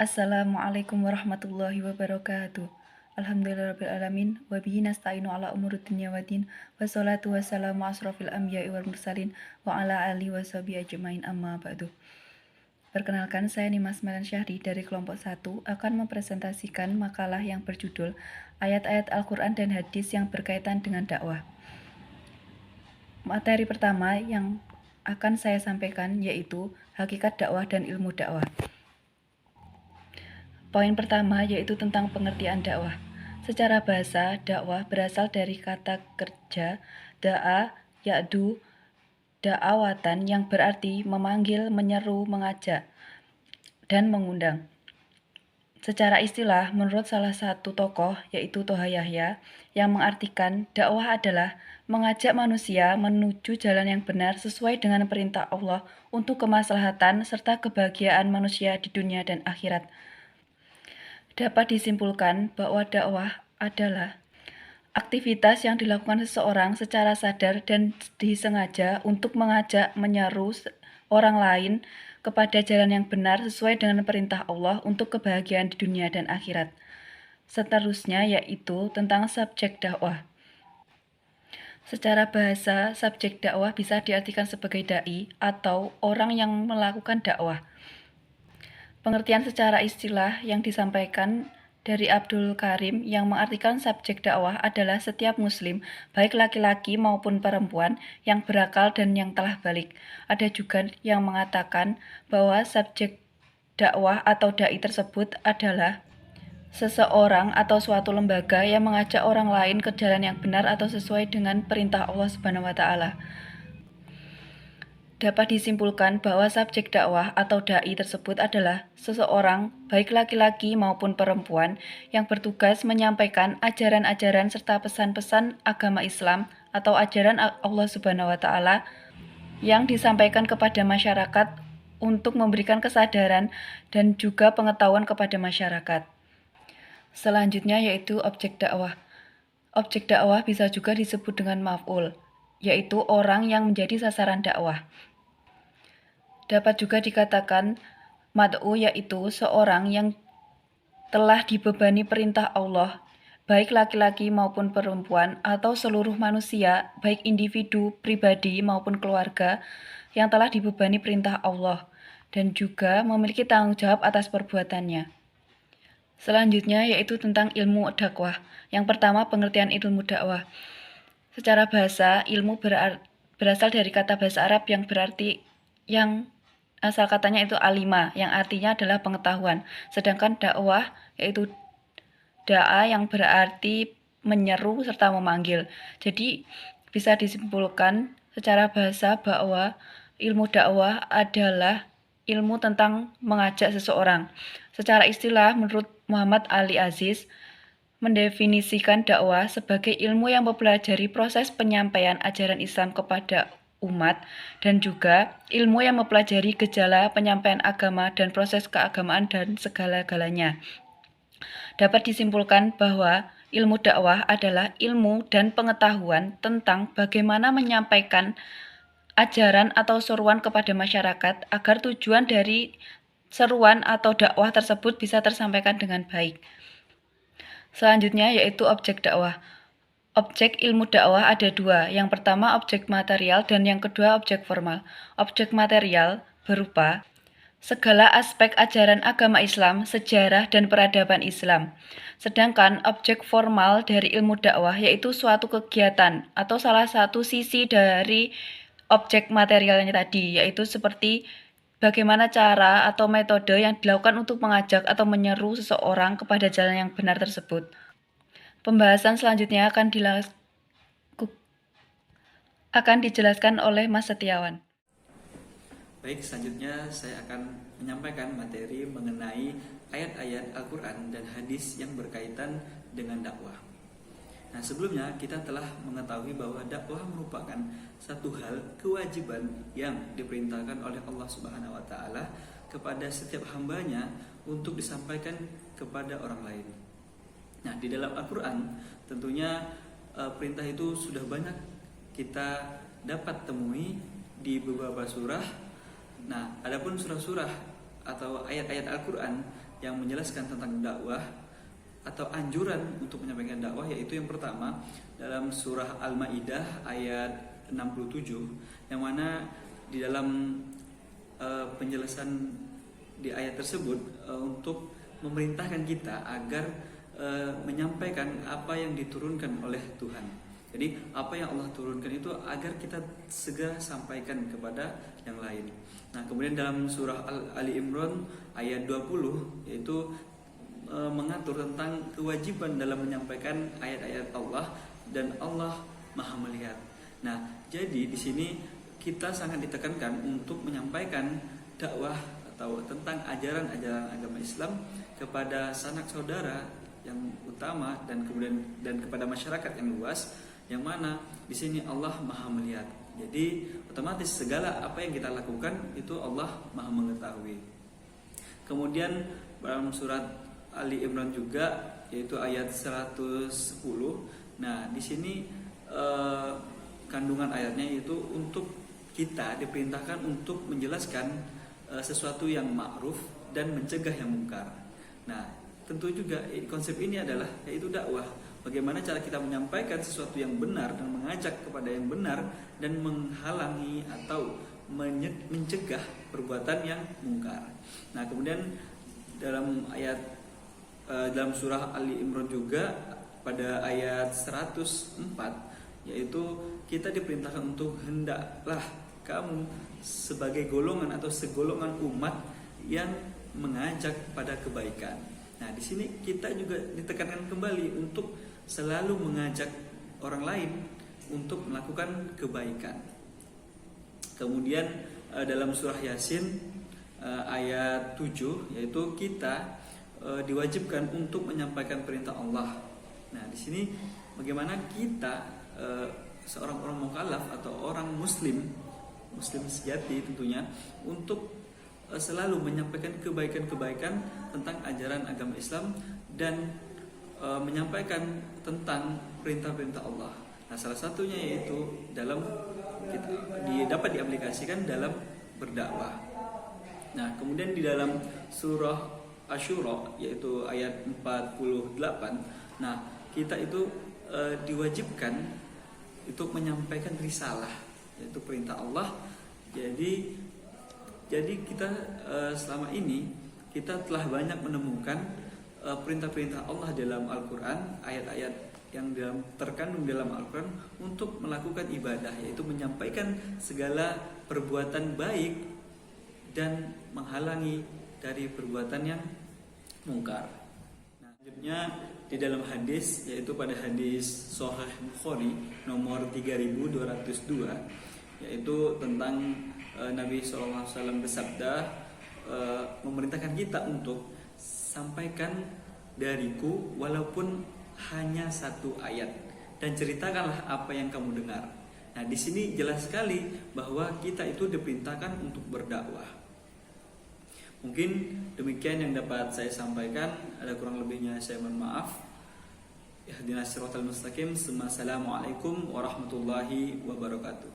Assalamualaikum warahmatullahi wabarakatuh. Alhamdulillahirrahmanirrahim. Wabihi nasta'inu ala umuri dunya waddin. Wassalatu wassalamu asrofil anbiya'i wal mursalin. Wa ala alihi wa sahbihi ajma'in amma ba'du. Perkenalkan, saya Nimas Melan Syahri dari kelompok 1 akan mempresentasikan makalah yang berjudul Ayat-ayat Al-Quran dan Hadis yang berkaitan dengan dakwah. Materi pertama yang akan saya sampaikan yaitu hakikat dakwah dan ilmu dakwah. Poin pertama yaitu tentang pengertian dakwah. Secara bahasa, dakwah berasal dari kata kerja da'a ya'du da'awatan yang berarti memanggil, menyeru, mengajak, dan mengundang. Secara istilah, menurut salah satu tokoh yaitu Toha Yahya, yang mengartikan dakwah adalah mengajak manusia menuju jalan yang benar sesuai dengan perintah Allah untuk kemaslahatan serta kebahagiaan manusia di dunia dan akhirat. Dapat disimpulkan bahwa dakwah adalah aktivitas yang dilakukan seseorang secara sadar dan disengaja untuk mengajak, menyeru orang lain kepada jalan yang benar sesuai dengan perintah Allah untuk kebahagiaan di dunia dan akhirat. Seterusnya yaitu tentang subjek dakwah. Secara bahasa, subjek dakwah bisa diartikan sebagai dai atau orang yang melakukan dakwah. Pengertian secara istilah yang disampaikan dari Abdul Karim yang mengartikan subjek dakwah adalah setiap muslim, baik laki-laki maupun perempuan, yang berakal dan yang telah balik. Ada juga yang mengatakan bahwa subjek dakwah atau dai tersebut adalah seseorang atau suatu lembaga yang mengajak orang lain ke jalan yang benar atau sesuai dengan perintah Allah Subhanahu wa taala. Dapat disimpulkan bahwa subjek dakwah atau dai tersebut adalah seseorang, baik laki-laki maupun perempuan, yang bertugas menyampaikan ajaran-ajaran serta pesan-pesan agama Islam atau ajaran Allah Subhanahu wa taala yang disampaikan kepada masyarakat untuk memberikan kesadaran dan juga pengetahuan kepada masyarakat. Selanjutnya yaitu objek dakwah. Objek dakwah bisa juga disebut dengan maf'ul, yaitu orang yang menjadi sasaran dakwah. Dapat juga dikatakan mad'u, yaitu seorang yang telah dibebani perintah Allah, baik laki-laki maupun perempuan atau seluruh manusia, baik individu, pribadi maupun keluarga, yang telah dibebani perintah Allah dan juga memiliki tanggung jawab atas perbuatannya. Selanjutnya yaitu tentang ilmu dakwah. Yang pertama, pengertian ilmu dakwah. Secara bahasa, ilmu berasal dari kata bahasa Arab yang berarti asal katanya itu alima, yang artinya adalah pengetahuan. Sedangkan dakwah yaitu da'a yang berarti menyeru serta memanggil. Jadi bisa disimpulkan secara bahasa bahwa ilmu dakwah adalah ilmu tentang mengajak seseorang. Secara istilah, menurut Muhammad Ali Aziz, mendefinisikan dakwah sebagai ilmu yang mempelajari proses penyampaian ajaran Islam kepada umat dan juga ilmu yang mempelajari gejala penyampaian agama dan proses keagamaan dan segala-galanya. Dapat disimpulkan bahwa ilmu dakwah adalah ilmu dan pengetahuan tentang bagaimana menyampaikan ajaran atau seruan kepada masyarakat agar tujuan dari seruan atau dakwah tersebut bisa tersampaikan dengan baik. Selanjutnya yaitu objek dakwah. Objek ilmu dakwah ada dua, yang pertama objek material dan yang kedua objek formal. Objek material berupa segala aspek ajaran agama Islam, sejarah dan peradaban Islam. Sedangkan objek formal dari ilmu dakwah yaitu suatu kegiatan atau salah satu sisi dari objek materialnya tadi, yaitu seperti bagaimana cara atau metode yang dilakukan untuk mengajak atau menyeru seseorang kepada jalan yang benar tersebut. Pembahasan selanjutnya akan dijelaskan oleh Mas Setiawan. Baik, selanjutnya saya akan menyampaikan materi mengenai ayat-ayat Al-Quran dan hadis yang berkaitan dengan dakwah. Nah, sebelumnya kita telah mengetahui bahwa dakwah merupakan satu hal kewajiban yang diperintahkan oleh Allah Subhanahu wa taala kepada setiap hambanya untuk disampaikan kepada orang lain. Nah, di dalam Al-Quran tentunya perintah itu sudah banyak kita dapat temui di beberapa surah. Nah, adapun surah-surah atau ayat-ayat Al-Quran yang menjelaskan tentang dakwah atau anjuran untuk menyampaikan dakwah, yaitu yang pertama dalam surah Al-Maidah ayat 67, yang mana di dalam penjelasan di ayat tersebut untuk memerintahkan kita agar menyampaikan apa yang diturunkan oleh Tuhan. Jadi apa yang Allah turunkan itu agar kita segera sampaikan kepada yang lain. Nah, kemudian dalam surah Ali Imran ayat 20 yaitu mengatur tentang kewajiban dalam menyampaikan ayat-ayat Allah, dan Allah Maha melihat. Nah, jadi di sini kita sangat ditekankan untuk menyampaikan dakwah atau tentang ajaran-ajaran agama Islam kepada sanak saudara yang utama dan kepada masyarakat yang luas, yang mana di sini Allah Maha melihat. Jadi otomatis segala apa yang kita lakukan itu Allah Maha mengetahui. Kemudian dalam surat Ali Imran juga yaitu ayat 110. Nah, di sini kandungan ayatnya yaitu untuk kita diperintahkan untuk menjelaskan sesuatu yang ma'ruf dan mencegah yang mungkar. Nah, tentu juga konsep ini adalah yaitu dakwah. Bagaimana cara kita menyampaikan sesuatu yang benar dan mengajak kepada yang benar dan menghalangi atau mencegah perbuatan yang mungkar. Nah, kemudian dalam dalam surah Ali Imran juga pada ayat 104 yaitu kita diperintahkan untuk hendaklah kamu sebagai golongan atau segolongan umat yang mengajak pada kebaikan. Nah, di sini kita juga ditekankan kembali untuk selalu mengajak orang lain untuk melakukan kebaikan. Kemudian dalam surah Yasin ayat 7 yaitu kita diwajibkan untuk menyampaikan perintah Allah. Nah, di sini bagaimana kita seorang orang mukallaf atau orang muslim sejati tentunya untuk selalu menyampaikan kebaikan-kebaikan tentang ajaran agama Islam dan menyampaikan tentang perintah-perintah Allah. Nah, salah satunya yaitu dapat diaplikasikan dalam berdakwah. Nah, kemudian di dalam surah Asy-Syura yaitu ayat 48. Nah, kita itu diwajibkan untuk menyampaikan risalah yaitu perintah Allah. Jadi kita selama ini kita telah banyak menemukan perintah-perintah Allah dalam Al-Quran, ayat-ayat yang terkandung dalam Al-Quran untuk melakukan ibadah, yaitu menyampaikan segala perbuatan baik dan menghalangi dari perbuatan yang mungkar. Nah, selanjutnya di dalam hadis, yaitu pada hadis Sahih Bukhari nomor 3202, yaitu tentang Nabi SAW bersabda, memerintahkan kita untuk sampaikan dariku walaupun hanya satu ayat dan ceritakanlah apa yang kamu dengar. Nah, di sini jelas sekali bahwa kita itu diperintahkan untuk berdakwah. Mungkin demikian yang dapat saya sampaikan. Ada kurang lebihnya saya mohon maaf. Ihdinas siratal mustaqim. Assalamualaikum warahmatullahi wabarakatuh.